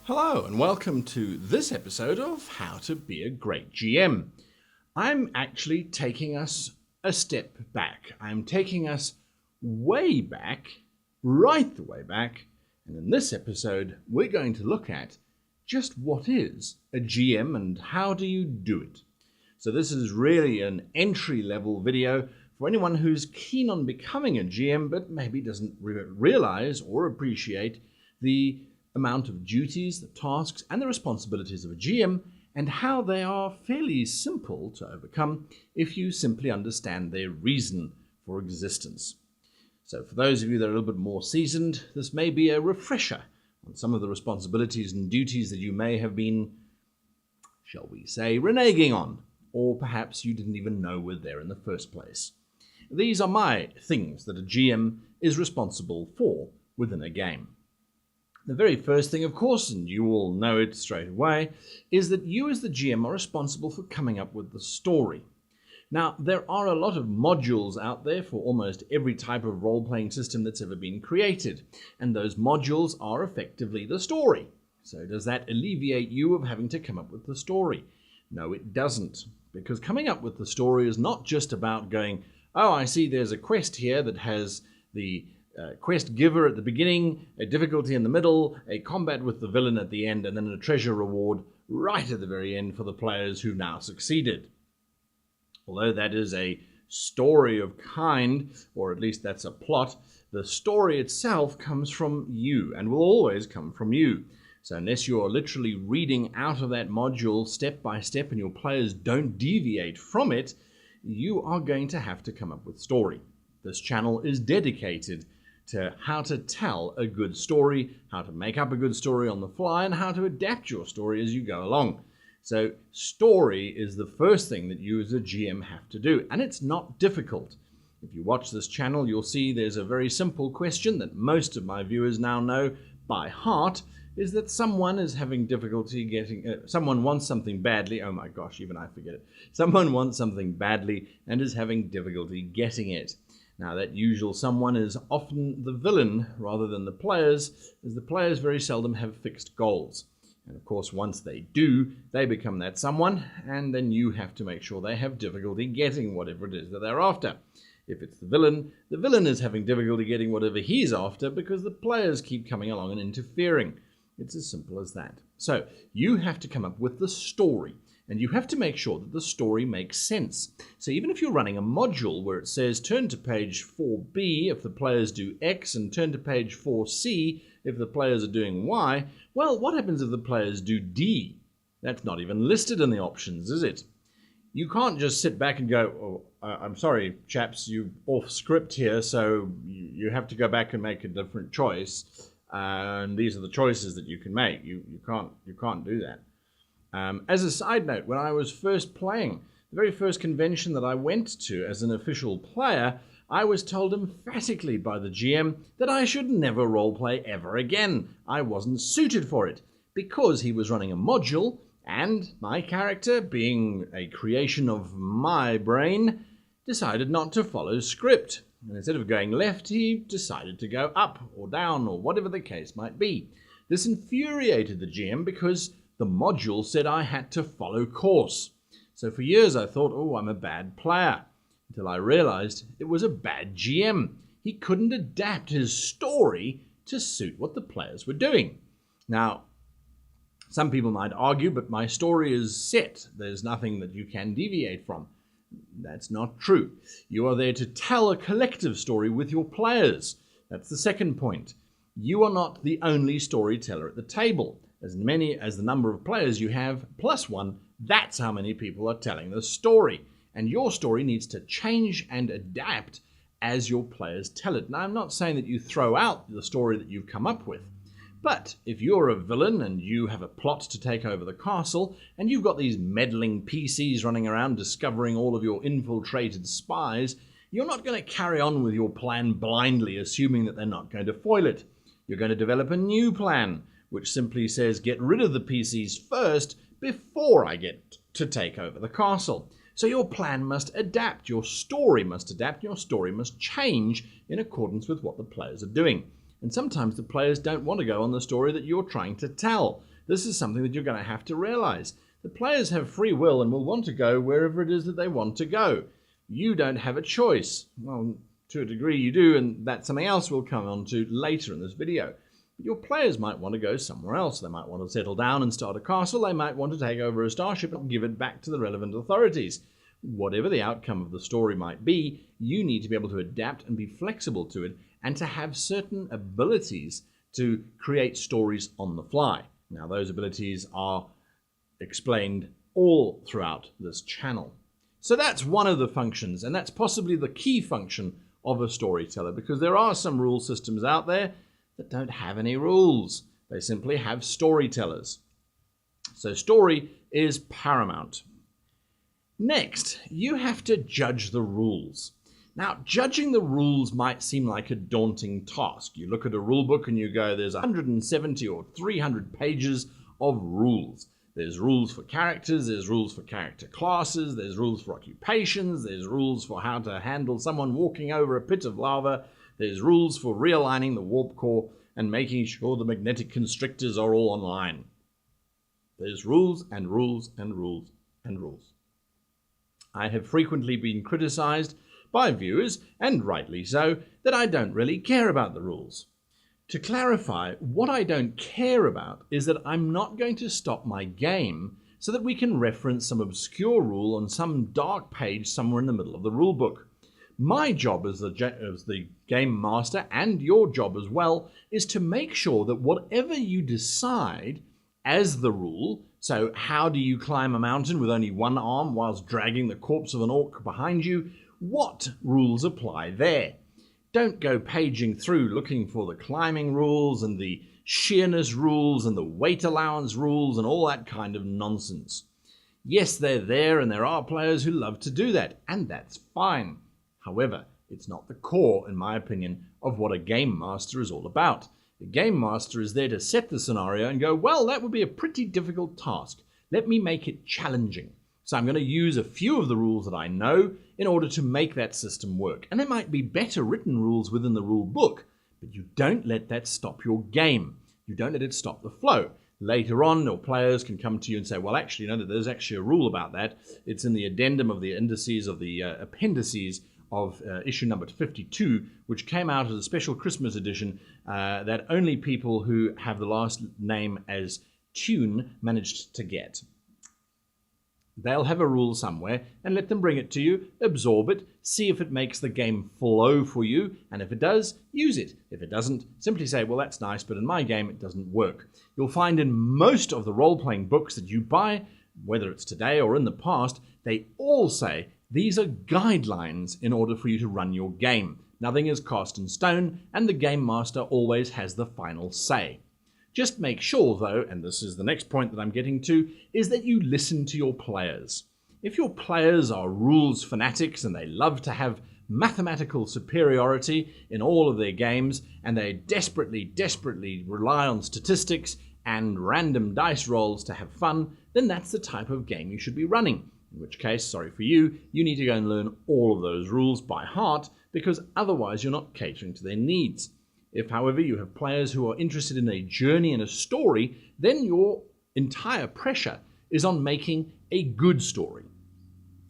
Hello and welcome to this episode of How to Be a Great GM. I'm actually taking us a step back. I'm taking us way back, right the way back, and in this episode we're going to look at just what is a GM and how do you do it. So this is really an entry-level video for anyone who's keen on becoming a GM but maybe doesn't realize or appreciate the amount of duties, the tasks, and the responsibilities of a GM, and how they are fairly simple to overcome if you simply understand their reason for existence. So for those of you that are a little bit more seasoned, this may be a refresher on some of the responsibilities and duties that you may have been, shall we say, reneging on, or perhaps you didn't even know were there in the first place. These are my things that a GM is responsible for within a game. The very first thing, of course, and you all know it straight away, is that you as the GM are responsible for coming up with the story. Now, there are a lot of modules out there for almost every type of role-playing system that's ever been created, and those modules are effectively the story. So does that alleviate you of having to come up with the story? No, it doesn't, because coming up with the story is not just about going, oh, I see there's a quest here that has the quest giver at the beginning, a difficulty in the middle, a combat with the villain at the end, and then a treasure reward right at the very end for the players who've now succeeded. Although that is a story of kind, or at least that's a plot, the story itself comes from you and will always come from you. So unless you're literally reading out of that module step by step and your players don't deviate from it, you are going to have to come up with story. This channel is dedicated to how to tell a good story, how to make up a good story on the fly, and how to adapt your story as you go along. So story is the first thing that you as a GM have to do, and it's not difficult. If you watch this channel, you'll see there's a very simple question that most of my viewers now know by heart, is that someone is having difficulty getting, someone wants something badly, oh my gosh, even I forget it. Someone wants something badly and is having difficulty getting it. Now that usual someone is often the villain rather than the players, as the players very seldom have fixed goals. And of course, once they do, they become that someone, and then you have to make sure they have difficulty getting whatever it is that they're after. If it's the villain is having difficulty getting whatever he's after because the players keep coming along and interfering. It's as simple as that. So you have to come up with the story. And you have to make sure that the story makes sense. So even if you're running a module where it says turn to page 4B if the players do X and turn to page 4C if the players are doing Y, well, what happens if the players do D? That's not even listed in the options, is it? You can't just sit back and go, oh, I'm sorry, chaps, you're off script here, so you have to go back and make a different choice. And these are the choices that you can make. You can't do that. As a side note, when I was first playing, the very first convention that I went to as an official player, I was told emphatically by the GM that I should never roleplay ever again. I wasn't suited for it, because he was running a module, and my character, being a creation of my brain, decided not to follow script. And instead of going left, he decided to go up or down or whatever the case might be. This infuriated the GM because the module said I had to follow course. So for years I thought, oh, I'm a bad player, until I realized it was a bad GM. He couldn't adapt his story to suit what the players were doing. Now, some people might argue, but my story is set. There's nothing that you can deviate from. That's not true. You are there to tell a collective story with your players. That's the second point. You are not the only storyteller at the table. As many as the number of players you have, plus one, that's how many people are telling the story. And your story needs to change and adapt as your players tell it. Now, I'm not saying that you throw out the story that you've come up with. But if you're a villain and you have a plot to take over the castle, and you've got these meddling PCs running around discovering all of your infiltrated spies, you're not going to carry on with your plan blindly, assuming that they're not going to foil it. You're going to develop a new plan, which simply says get rid of the PCs first before I get to take over the castle. So your plan must adapt, your story must adapt, your story must change in accordance with what the players are doing. And sometimes the players don't want to go on the story that you're trying to tell. this is something that you're going to have to realize. The players have free will and will want to go wherever it is that they want to go. You don't have a choice. Well, to a degree you do, and that's something else we'll come on to later in this video. But your players might want to go somewhere else. They might want to settle down and start a castle. They might want to take over a starship and give it back to the relevant authorities. Whatever the outcome of the story might be, you need to be able to adapt and be flexible to it, and to have certain abilities to create stories on the fly. Now, those abilities are explained all throughout this channel. So that's one of the functions, and that's possibly the key function of a storyteller, because there are some rule systems out there that don't have any rules. They simply have storytellers. So story is paramount. Next, you have to judge the rules. Now, judging the rules might seem like a daunting task. You look at a rule book and you go, there's 170 or 300 pages of rules. There's rules for characters, there's rules for character classes, there's rules for occupations, there's rules for how to handle someone walking over a pit of lava, there's rules for realigning the warp core and making sure the magnetic constrictors are all online. There's rules and rules and rules and rules. I have frequently been criticized by viewers, and rightly so, that I don't really care about the rules. To clarify, what I don't care about is that I'm not going to stop my game so that we can reference some obscure rule on some dark page somewhere in the middle of the rule book. My job as the game master, and your job as well, is to make sure that whatever you decide as the rule, so how do you climb a mountain with only one arm whilst dragging the corpse of an orc behind you, what rules apply there? Don't go paging through looking for the climbing rules and the sheerness rules and the weight allowance rules and all that kind of nonsense. Yes, they're there, and there are players who love to do that, and that's fine. However, it's not the core, in my opinion, of what a game master is all about. The game master is there to set the scenario and go, well, that would be a pretty difficult task. Let me make it challenging. So I'm going to use a few of the rules that I know in order to make that system work. And there might be better written rules within the rule book, but you don't let that stop your game. You don't let it stop the flow. Later on, your players can come to you and say, well, actually, you know, there's actually a rule about that. It's in the addendum of the indices of the appendices of issue number 52, which came out as a special Christmas edition that only people who have the last name as Tune managed to get. They'll have a rule somewhere, and let them bring it to you, absorb it, see if it makes the game flow for you, and if it does, use it. If it doesn't, simply say, well, that's nice, but in my game it doesn't work. You'll find in most of the role-playing books that you buy, whether it's today or in the past, they all say these are guidelines in order for you to run your game. Nothing is cast in stone, and the game master always has the final say. Just make sure, though, and this is the next point that I'm getting to, is that you listen to your players. If your players are rules fanatics and they love to have mathematical superiority in all of their games, and they desperately rely on statistics and random dice rolls to have fun, then that's the type of game you should be running. In which case, sorry for you, you need to go and learn all of those rules by heart, because otherwise you're not catering to their needs. If, however, you have players who are interested in a journey and a story, then your entire pressure is on making a good story.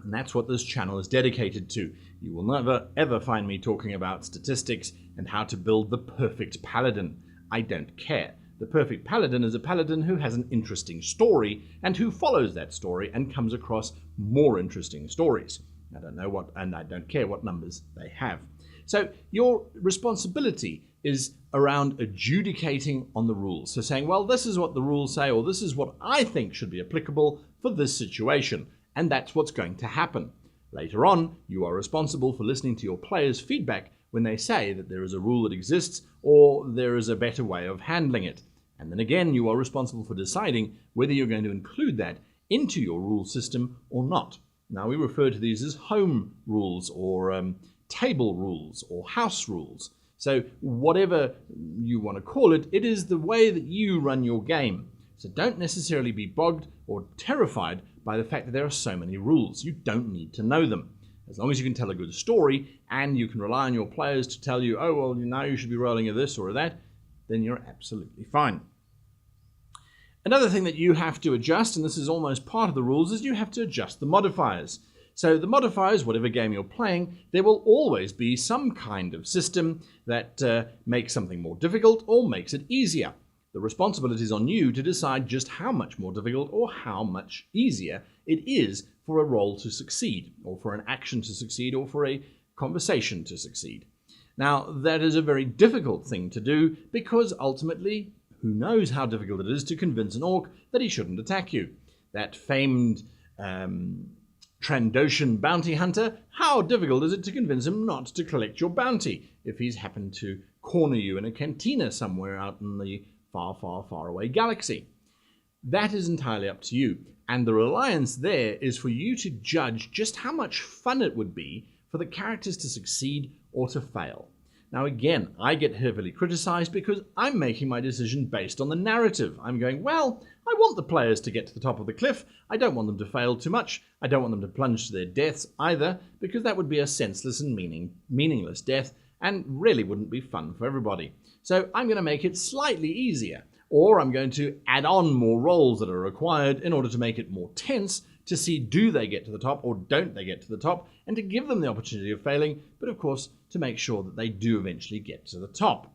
And that's what this channel is dedicated to. You will never, ever find me talking about statistics and how to build the perfect paladin. I don't care. The perfect paladin is a paladin who has an interesting story and who follows that story and comes across more interesting stories. I don't know what, and I don't care what numbers they have. So your responsibility is around adjudicating on the rules. So saying, well, this is what the rules say, or this is what I think should be applicable for this situation. And that's what's going to happen. Later on, you are responsible for listening to your players' feedback when they say that there is a rule that exists or there is a better way of handling it. And then again, you are responsible for deciding whether you're going to include that into your rule system or not. Now, we refer to these as home rules or table rules or house rules. So whatever you want to call it, it is the way that you run your game. So don't necessarily be bogged or terrified by the fact that there are so many rules. You don't need to know them. As long as you can tell a good story and you can rely on your players to tell you, oh, well, now you should be rolling a this or a that, then you're absolutely fine. Another thing that you have to adjust, and this is almost part of the rules, is you have to adjust the modifiers. So the modifiers, whatever game you're playing, there will always be some kind of system that makes something more difficult or makes it easier. The responsibility is on you to decide just how much more difficult or how much easier it is for a role to succeed, or for an action to succeed, or for a conversation to succeed. Now, that is a very difficult thing to do because ultimately, who knows how difficult it is to convince an orc that he shouldn't attack you? That famed Trandoshan bounty hunter, how difficult is it to convince him not to collect your bounty if he's happened to corner you in a cantina somewhere out in the far, far, far away galaxy? That is entirely up to you. And the reliance there is for you to judge just how much fun it would be for the characters to succeed or to fail. Now again, I get heavily criticized because I'm making my decision based on the narrative. I'm going, well, I want the players to get to the top of the cliff. I don't want them to fail too much. I don't want them to plunge to their deaths either, because that would be a senseless and meaningless death and really wouldn't be fun for everybody. So I'm going to make it slightly easier, or I'm going to add on more rolls that are required in order to make it more tense to see do they get to the top or don't they get to the top, and to give them the opportunity of failing, but of course to make sure that they do eventually get to the top.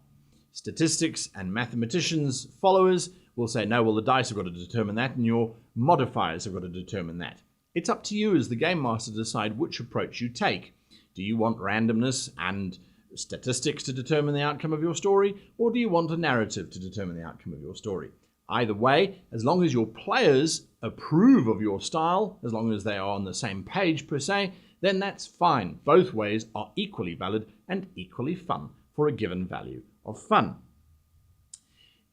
Statistics and mathematicians followers will say, no, well, the dice have got to determine that and your modifiers have got to determine that. It's up to you as the game master to decide which approach you take. Do you want randomness and statistics to determine the outcome of your story, or do you want a narrative to determine the outcome of your story? Either way, as long as your players approve of your style, as long as they are on the same page per se, then that's fine. Both ways are equally valid and equally fun for a given value of fun.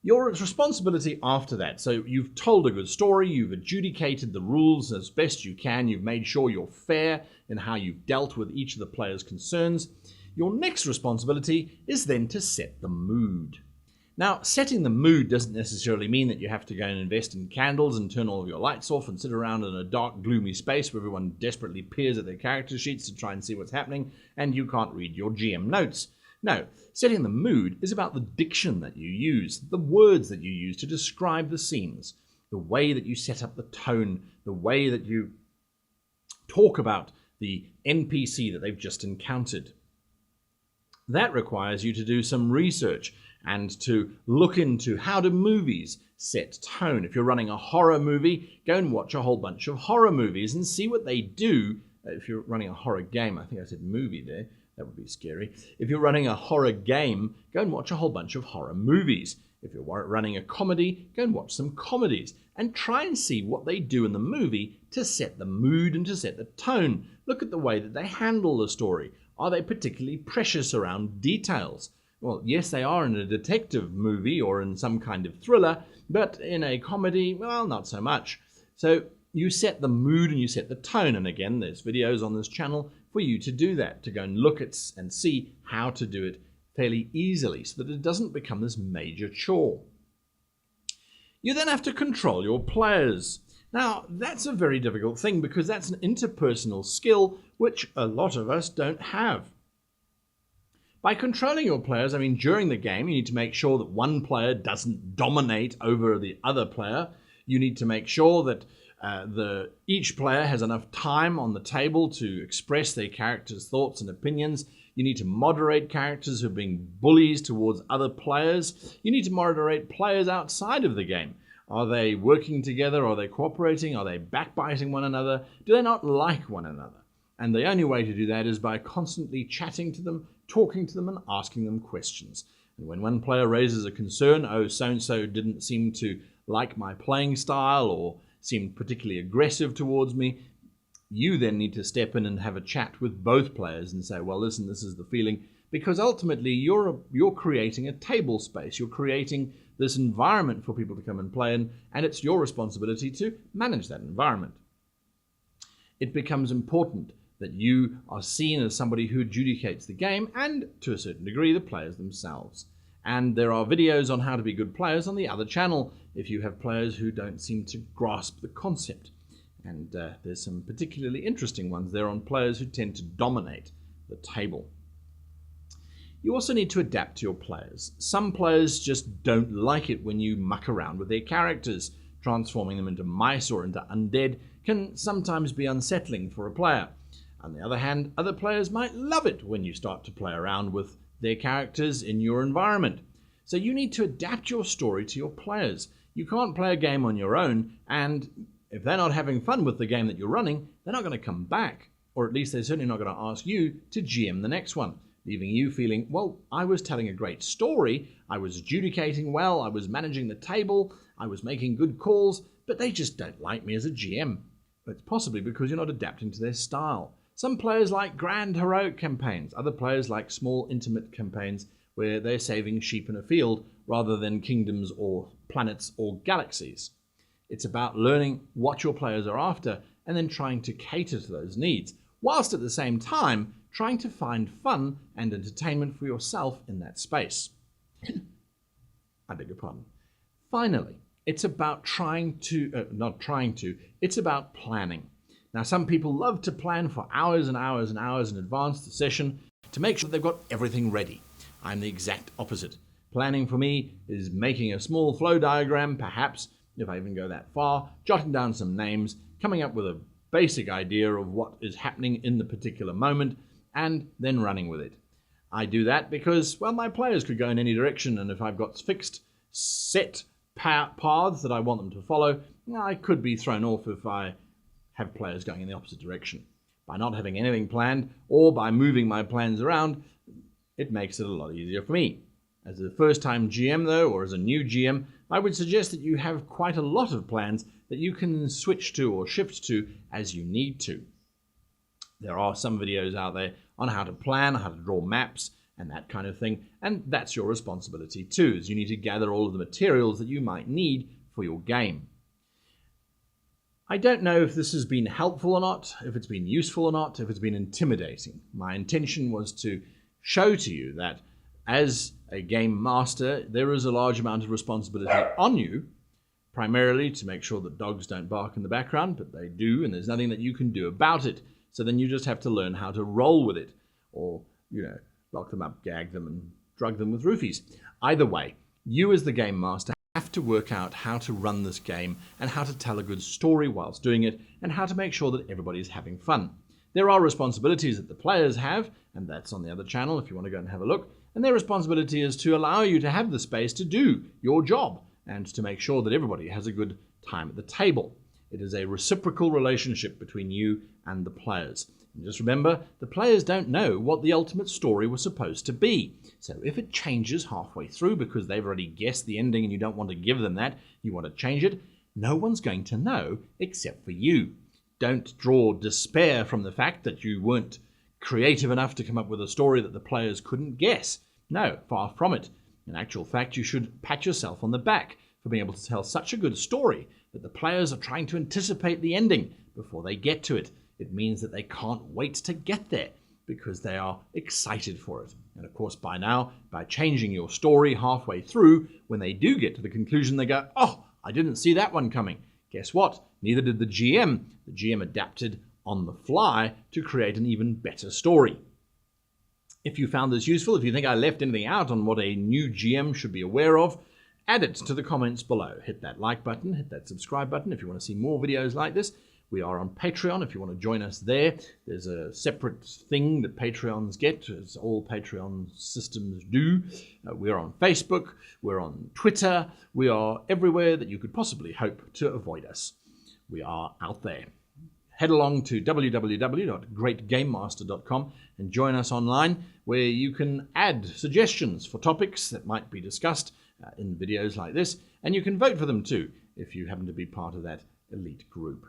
Your responsibility after that, so you've told a good story, you've adjudicated the rules as best you can, you've made sure you're fair in how you've dealt with each of the players' concerns. Your next responsibility is then to set the mood. Now, setting the mood doesn't necessarily mean that you have to go and invest in candles and turn all of your lights off and sit around in a dark, gloomy space where everyone desperately peers at their character sheets to try and see what's happening and you can't read your GM notes. No, setting the mood is about the diction that you use, the words that you use to describe the scenes, the way that you set up the tone, the way that you talk about the NPC that they've just encountered. That requires you to do some research and to look into how do movies set tone. If you're running a horror movie, go and watch a whole bunch of horror movies and see what they do. If you're running a horror game, I think I said movie there, that would be scary. If you're running a horror game, go and watch a whole bunch of horror movies. If you're running a comedy, go and watch some comedies and try and see what they do in the movie to set the mood and to set the tone. Look at the way that they handle the story. Are they particularly precious around details? Well, yes, they are in a detective movie or in some kind of thriller, but in a comedy, well, not so much. So you set the mood and you set the tone. And again, there's videos on this channel for you to do that, to go and look at and see how to do it fairly easily so that it doesn't become this major chore. You then have to control your players. Now, that's a very difficult thing because that's an interpersonal skill which a lot of us don't have. By controlling your players, I mean during the game, you need to make sure that one player doesn't dominate over the other player. You need to make sure that each player has enough time on the table to express their character's thoughts and opinions. You need to moderate characters who are being bullies towards other players. You need to moderate players outside of the game. Are they working together? Are they cooperating? Are they backbiting one another? Do they not like one another? And the only way to do that is by constantly chatting to them, talking to them, and asking them questions. And when one player raises a concern, oh, so-and-so didn't seem to like my playing style or seemed particularly aggressive towards me, you then need to step in and have a chat with both players and say, well, listen, this is the feeling. Because ultimately, you're creating a table space. You're creating this environment for people to come and play in, and it's your responsibility to manage that environment. It becomes important that you are seen as somebody who adjudicates the game and, to a certain degree, the players themselves. And there are videos on how to be good players on the other channel if you have players who don't seem to grasp the concept. And there's some particularly interesting ones there on players who tend to dominate the table. You also need to adapt to your players. Some players just don't like it when you muck around with their characters. Transforming them into mice or into undead can sometimes be unsettling for a player. On the other hand, other players might love it when you start to play around with their characters in your environment. So you need to adapt your story to your players. You can't play a game on your own, and if they're not having fun with the game that you're running, they're not going to come back. Or at least they're certainly not going to ask you to GM the next one, leaving you feeling, well, I was telling a great story, I was adjudicating well, I was managing the table, I was making good calls, but they just don't like me as a GM. But it's possibly because you're not adapting to their style. Some players like grand heroic campaigns, other players like small intimate campaigns where they're saving sheep in a field rather than kingdoms or planets or galaxies. It's about learning what your players are after and then trying to cater to those needs, whilst at the same time trying to find fun and entertainment for yourself in that space. I beg your pardon. Finally, it's about it's about planning. Now, some people love to plan for hours and hours and hours in advance of the session to make sure they've got everything ready. I'm the exact opposite. Planning for me is making a small flow diagram, perhaps, if I even go that far, jotting down some names, coming up with a basic idea of what is happening in the particular moment, and then running with it. I do that because, well, my players could go in any direction, and if I've got fixed, set paths that I want them to follow, I could be thrown off if I have players going in the opposite direction. By not having anything planned, or by moving my plans around, it makes it a lot easier for me. As a first-time GM, though, or as a new GM, I would suggest that you have quite a lot of plans that you can switch to or shift to as you need to. There are some videos out there on how to plan, how to draw maps, and that kind of thing, and that's your responsibility too, as you need to gather all of the materials that you might need for your game. I don't know if this has been helpful or not, if it's been useful or not, if it's been intimidating. My intention was to show to you that as a game master, there is a large amount of responsibility on you, primarily to make sure that dogs don't bark in the background, but they do, and there's nothing that you can do about it. So then you just have to learn how to roll with it, or, lock them up, gag them, and drug them with roofies. Either way, you as the game master have to work out how to run this game and how to tell a good story whilst doing it, and how to make sure that everybody's having fun. There are responsibilities that the players have, and that's on the other channel if you want to go and have a look, and their responsibility is to allow you to have the space to do your job and to make sure that everybody has a good time at the table. It is a reciprocal relationship between you and the players. And just remember, the players don't know what the ultimate story was supposed to be. So if it changes halfway through because they've already guessed the ending and you don't want to give them that, you want to change it, no one's going to know except for you. Don't draw despair from the fact that you weren't creative enough to come up with a story that the players couldn't guess. No, far from it. In actual fact, you should pat yourself on the back for being able to tell such a good story that the players are trying to anticipate the ending before they get to it. It means that they can't wait to get there because they are excited for it. And of course, by now, by changing your story halfway through, when they do get to the conclusion, they go, oh, I didn't see that one coming. Guess what? Neither did the GM. The GM adapted on the fly to create an even better story. If you found this useful, if you think I left anything out on what a new GM should be aware of, add it to the comments below. Hit that like button, hit that subscribe button if you want to see more videos like this. We are on Patreon if you want to join us there. There's a separate thing that Patreons get, as all Patreon systems do. We're on Facebook, we're on Twitter, we are everywhere that you could possibly hope to avoid us. We are out there. Head along to www.greatgamemaster.com and join us online, where you can add suggestions for topics that might be discussed in videos like this, and you can vote for them too if you happen to be part of that elite group.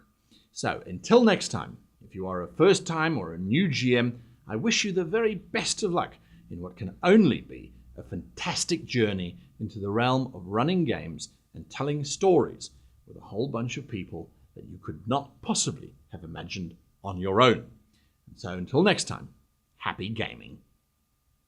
So until next time, if you are a first time or a new GM, I wish you the very best of luck in what can only be a fantastic journey into the realm of running games and telling stories with a whole bunch of people that you could not possibly have imagined on your own. And so until next time, happy gaming.